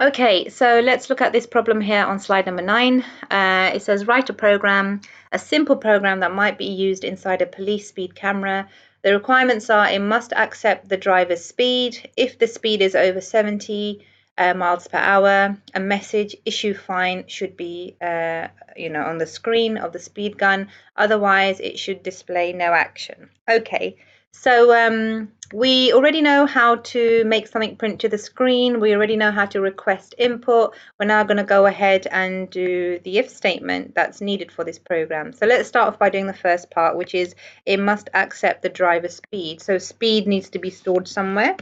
Okay, so let's look at this problem here on slide number 9. It says write a program, a simple program that might be used inside a police speed camera. The requirements are it must accept the driver's speed. If the speed is over 70 miles per hour, a message issue fine should be on the screen of the speed gun. Otherwise, it should display no action. Okay, so we already know how to make something print to the screen. We already know how to request input. We're now going to go ahead and do the if statement that's needed for this program. So let's start off by doing the first part, which is it must accept the driver's speed. So speed needs to be stored somewhere,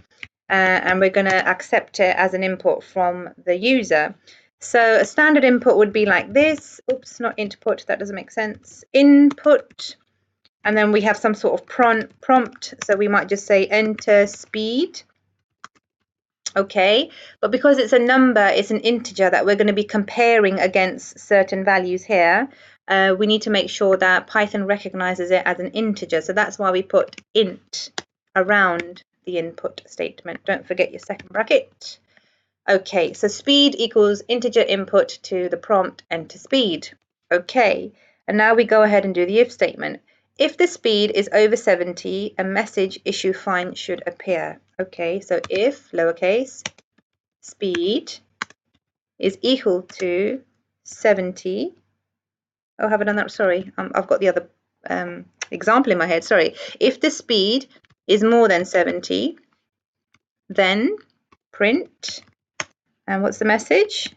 and we're going to accept it as an input from the user. So a standard input would be like this. Oops, not input, that doesn't make sense. Input. And then we have some sort of prompt, so we might just say enter speed. Okay, but because it's a number, it's an integer that we're going to be comparing against certain values here, we need to make sure that Python recognizes it as an integer. So that's why we put int around the input statement. Don't forget your second bracket. Okay, so speed equals integer input to the prompt enter speed. Okay, and now we go ahead and do the if statement. If the speed is over 70, a message issue fine should appear. Okay, so if lowercase speed is equal to 70. Oh, have I done that? Sorry, I've got the other example in my head. Sorry. If the speed is more than 70, then print. And what's the message?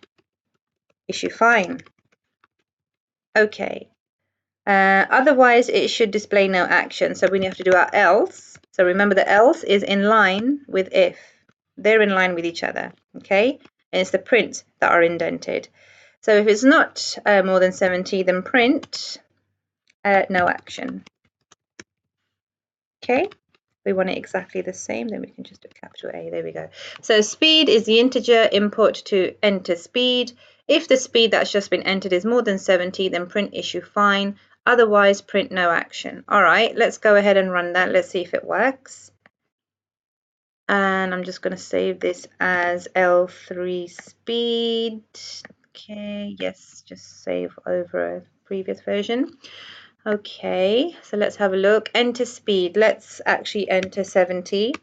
Issue fine. Okay. Otherwise, it should display no action. So we have to do our else. So remember, the else is in line with if. They're in line with each other. Okay. And it's the prints that are indented. So if it's not more than 70, then print no action. Okay. We want it exactly the same, then we can just do capital A. There we go. So speed is the integer input to enter speed. If the speed that's just been entered is more than 70, then print issue fine. Otherwise, print no action. All right, let's go ahead and run that. Let's see if it works. And I'm just going to save this as L3 speed. Okay, yes, just save over a previous version. Okay, so let's have a look. Enter speed. Let's actually enter 70.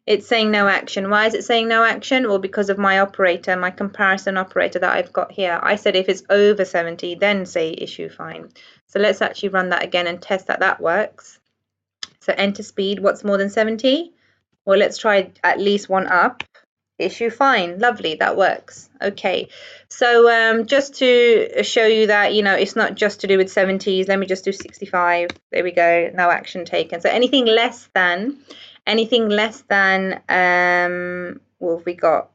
It's saying no action. Why is it saying no action? Well, because of my operator, my comparison operator that I've got here. I said if it's over 70, then say issue fine. So let's actually run that again and test that that works. So enter speed. What's more than 70? Well, let's try at least one up. Issue fine. Lovely, that works. Okay, so just to show you that, it's not just to do with 70s, let me just do 65. There we go, no action taken. So anything less than, well, we got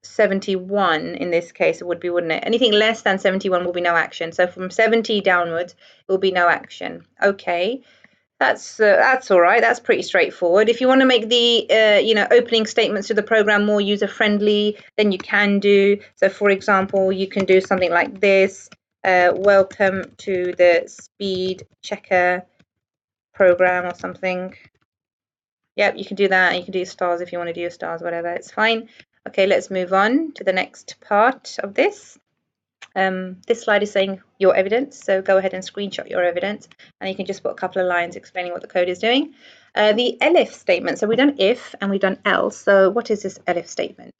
71 in this case, it would be, wouldn't it? Anything less than 71 will be no action. So from 70 downwards, it will be no action. Okay. That's all right. That's pretty straightforward. If you want to make the opening statements to the program more user friendly, then you can do. So, for example, you can do something like this: "Welcome to the speed checker program" or something. Yep, you can do that. You can do stars if you want to do your stars, whatever. It's fine. Okay, let's move on to the next part of this. This slide is saying your evidence, so go ahead and screenshot your evidence, and you can just put a couple of lines explaining what the code is doing. The ELIF statement, so we've done if and we've done else, so what is this ELIF statement?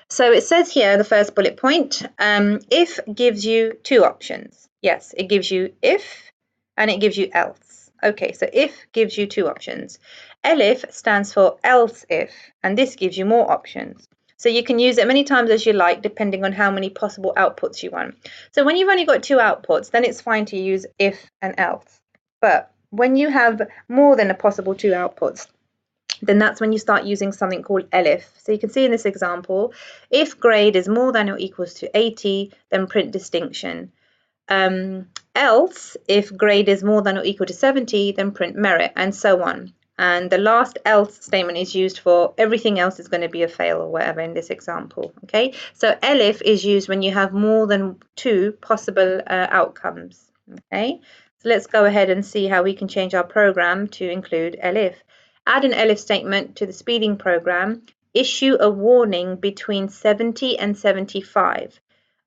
So it says here, the first bullet point, if gives you two options. Yes, it gives you if and it gives you else. Okay, so if gives you two options. ELIF stands for else if, and this gives you more options. So you can use it many times as you like, depending on how many possible outputs you want. So when you've only got two outputs, then it's fine to use if and else. But when you have more than a possible two outputs, then that's when you start using something called ELIF. So you can see in this example, if grade is more than or equals to 80, then print distinction. Else, if grade is more than or equal to 70, then print merit, and so on. And the last else statement is used for everything else is going to be a fail or whatever in this example. Okay, so ELIF is used when you have more than two possible outcomes. Okay, so let's go ahead and see how we can change our program to include ELIF. Add an ELIF statement to the speeding program. issue a warning between 70 and 75.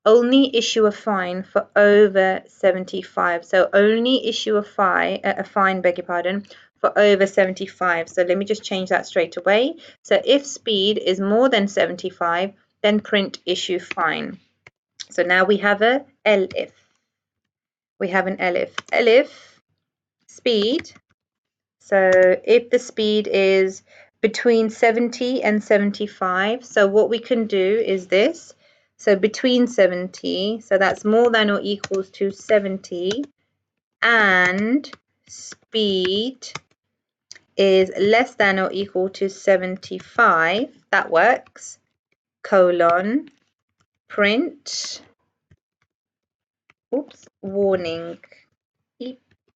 Only issue a fine for over 75. So only issue a fine, beg your pardon, for over 75. So let me just change that straight away. So if speed is more than 75, then print issue fine. So now we have a ELIF. We have an ELIF. ELIF speed. So if the speed is between 70 and 75, so what we can do is this. So between 70, so that's more than or equals to 70, and speed is less than or equal to 75, that works, colon, print, oops, warning.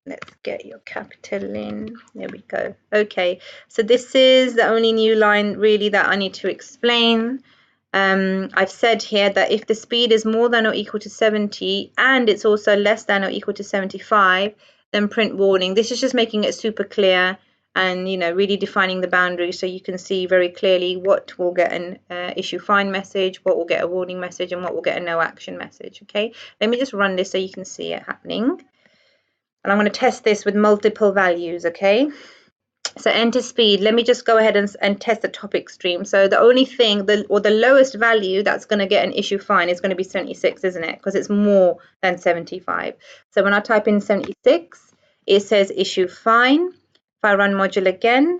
Let's get your capital in. There we go. Okay, so this is the only new line really that I need to explain. I've said here that if the speed is more than or equal to 70 and it's also less than or equal to 75, then print warning. This is just making it super clear and, you know, really defining the boundaries so you can see very clearly what will get an issue fine message, what will get a warning message, and what will get a no action message. Okay, let me just run this so you can see it happening. And I'm going to test this with multiple values, okay? So enter speed. Let me just go ahead and test the top extreme. So the only thing, the lowest value that's going to get an issue fine is going to be 76, isn't it? Because it's more than 75. So when I type in 76, it says issue fine. If I run module again,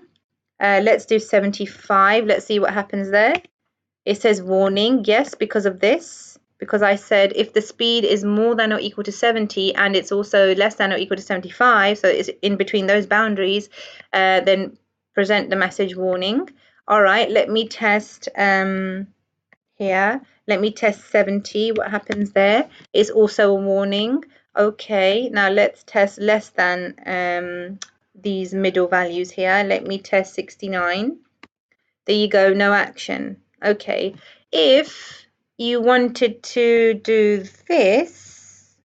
let's do 75. Let's see what happens there. It says warning, yes, because of this. Because I said if the speed is more than or equal to 70 and it's also less than or equal to 75, so it's in between those boundaries, then present the message warning. All right, let me test here. Let me test 70. What happens there? It's also a warning. Okay, now let's test less than these middle values here. Let me test 69. There you go, no action. Okay, if you wanted to do this,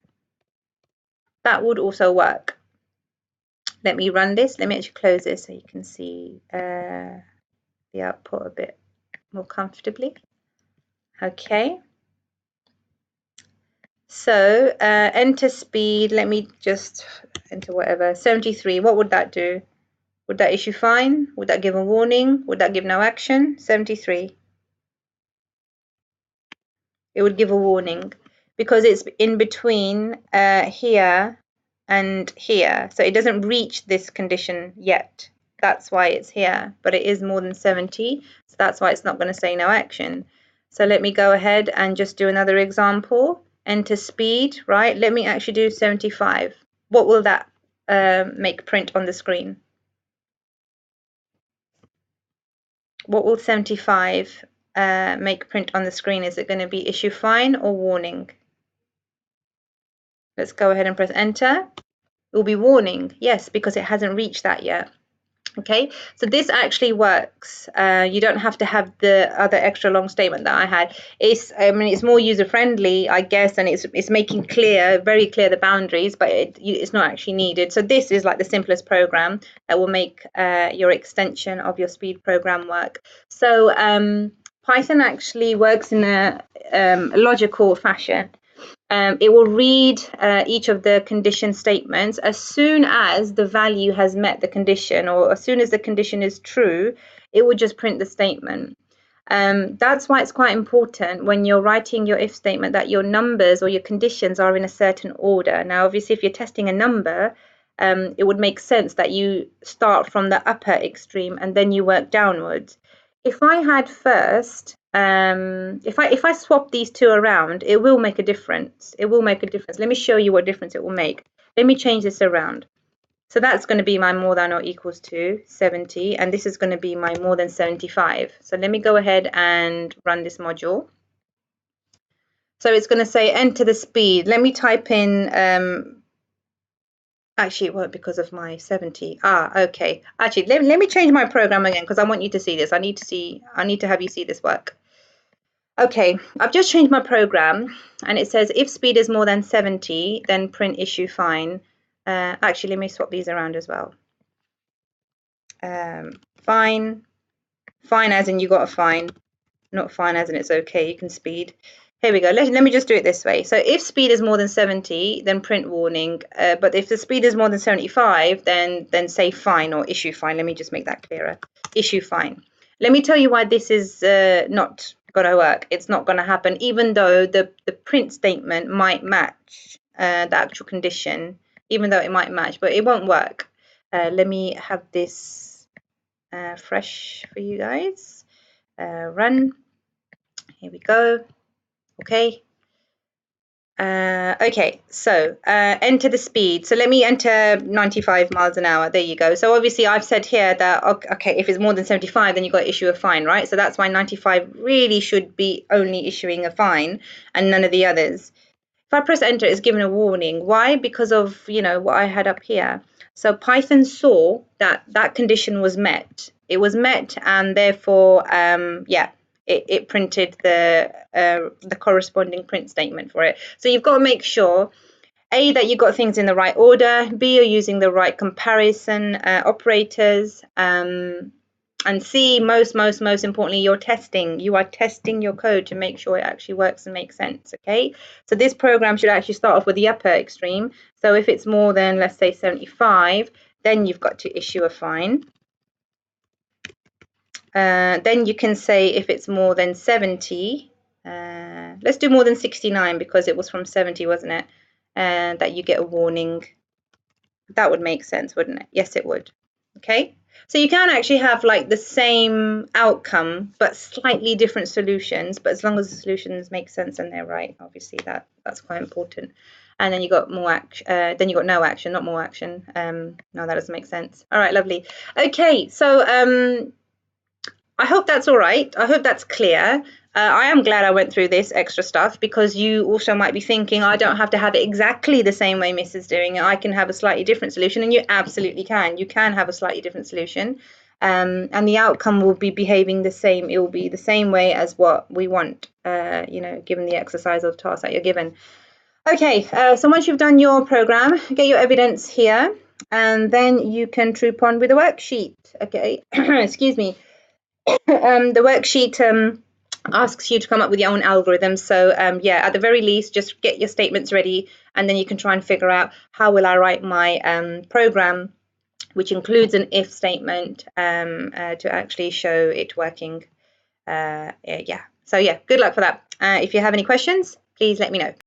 that would also work. Let me run this. Let me actually close this so you can see the output a bit more comfortably. Okay. So enter speed. Let me just enter whatever. 73. What would that do? Would that issue fine? Would that give a warning? Would that give no action? 73. It would give a warning because it's in between here and here, so it doesn't reach this condition yet. That's why it's here, but it is more than 70, so that's why it's not going to say no action. So let me go ahead and just do another example. Enter speed, right? Let me actually do 75. What will that make print on the screen? What will 75 make print on the screen? Is it going to be issue fine or warning? Let's go ahead and press enter. It will be warning, yes, because it hasn't reached that yet. Okay, so this actually works. You don't have to have the other extra long statement that I had. It's more user friendly, I guess, and it's making very clear the boundaries, but it's not actually needed. So this is like the simplest program that will make your extension of your speed program work. So Python actually works in a logical fashion. It will read each of the condition statements as soon as the value has met the condition, or as soon as the condition is true, it will just print the statement. That's why it's quite important when you're writing your if statement that your numbers or your conditions are in a certain order. Now, obviously, if you're testing a number, it would make sense that you start from the upper extreme and then you work downwards. If I had first, if I swap these two around, it will make a difference. It will make a difference. Let me show you what difference it will make. Let me change this around. So that's going to be my more than or equals to 70, and this is going to be my more than 75. So let me go ahead and run this module. So it's going to say enter the speed. Let me type in actually, it won't because of my 70. Okay. Actually, let me change my program again because I want you to see this. I need to have you see this work. Okay, I've just changed my program and it says if speed is more than 70, then print issue fine. Actually, let me swap these around as well. Fine. Fine as in you got a fine, not fine as in it's okay, you can speed. Here we go. Let me just do it this way. So if speed is more than 70, then print warning. But if the speed is more than 75, then say fine or issue fine. Let me just make that clearer. Issue fine. Let me tell you why this is not going to work. It's not going to happen, even though the print statement might match the actual condition, even though it might match, but it won't work. Let me have this fresh for you guys. Run. Here we go. Okay. Okay, so enter the speed. So let me enter 95 miles an hour. There you go. So obviously I've said here that, okay, if it's more than 75, then you've got to issue a fine, right? So that's why 95 really should be only issuing a fine and none of the others. If I press enter, it's given a warning. Why? Because of, what I had up here. So Python saw that that condition was met. It was met, and therefore, it printed the corresponding print statement for it. So you've got to make sure, A, that you've got things in the right order, B, you're using the right comparison operators, and C, most importantly, you're testing. You are testing your code to make sure it actually works and makes sense, okay? So this program should actually start off with the upper extreme. So if it's more than, let's say, 75, then you've got to issue a fine. Then you can say if it's more than 70, let's do more than 69 because it was from 70, wasn't it? That you get a warning. That would make sense, wouldn't it? Yes, it would. Okay, so you can actually have like the same outcome but slightly different solutions, but as long as the solutions make sense and they're right, obviously that's quite important. And then you got more action, then you got no action, not more action. No, that doesn't make sense. All right, lovely. Okay, so I hope that's all right. I hope that's clear. I am glad I went through this extra stuff because you also might be thinking, I don't have to have it exactly the same way Miss is doing it. I can have a slightly different solution, and you absolutely can. You can have a slightly different solution, and the outcome will be behaving the same. It will be the same way as what we want, given the exercise or the task that you're given. Okay, so once you've done your program, get your evidence here, and then you can troop on with the worksheet. Okay, excuse me. The worksheet asks you to come up with your own algorithm. So at the very least, just get your statements ready, and then you can try and figure out how will I write my program, which includes an if statement to actually show it working. So good luck for that. If you have any questions, please let me know.